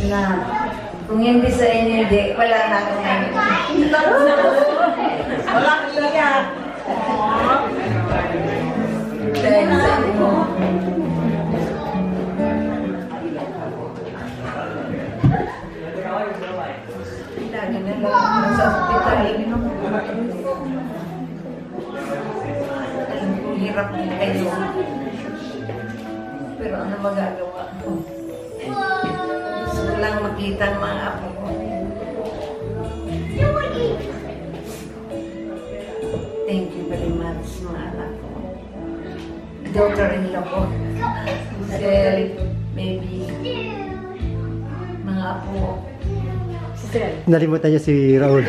Na, kung hindi sa inyo, hindi, wala na ako ngayon. Wala ka talaga. Dahil sa inyo. Lagi na lang sa hospital. Alam ko, hirap din kayo. Pero ano magagawa ko? Gusto ko lang makita ang mga apo ko. Thank you very much, mga anak ko. Daughter-in-law ko. Sel, baby. Mga apo. Nalimutan niya si Raul.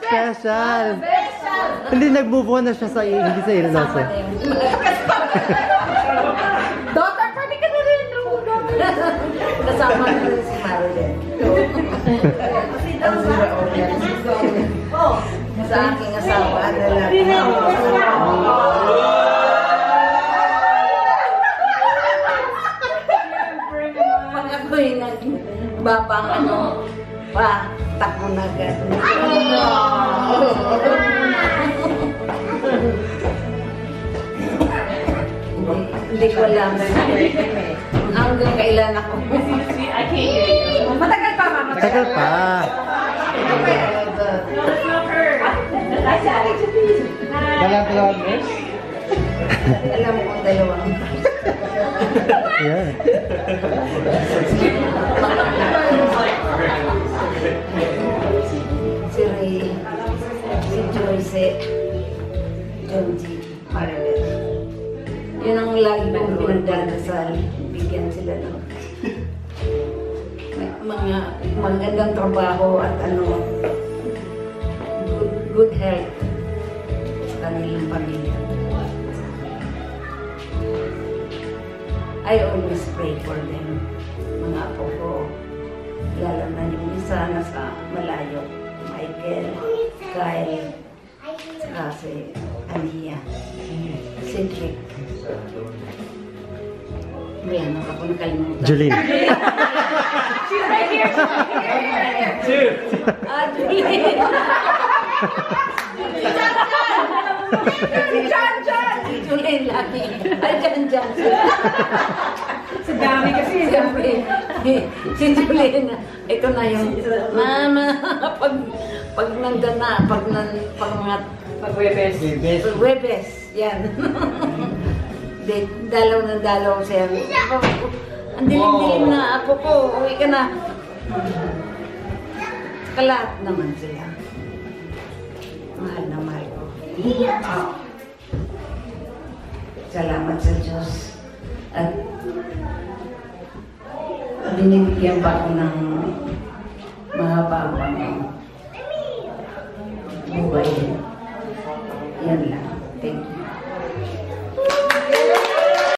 Special. Hindi nag-move on na siya sa hindi sa Ilocos. Daughter, pwede ka na rin. Kasama na rin si Marilyn. Ang zira o yan. Sa aking asawa, lalaki. Pag ako'y nagbabang takbo na agad. Hindi ko alam. Hanggang kailan ako. Matagal pa, mama. Matagal pa. Dalawang beses? Alam ko dalawang. Yeah. Si Ray, si Joyce, Jonesy, Marilyn. Yun ang lagi kong pinagdadasal. Bigyan sila ng mga magandang trabaho at good health sa kanilang pamilya. I always pray for them. Mga apo ko, lalo na yung isa na sa malayo. Michael, Kyle, saka si Ania, Cedric. May ano ako nakalimutan. Julene. She's right here. Two. Julene. Jan. Si Julene lagi. Jan. Sa dami kasi. Siyempre, si Julene, ito na yung, mama, pag nandun na, pag Pag-Webes. Webes, yan. Dalaw ng dalaw siya. Ang dilim-dilim na apo ko, uwi ka na. Kalat naman sila. Mahal na mahal ko. Salamat sa Diyos. At binibigyan pa ako ng mga babang buhay. Yan lang.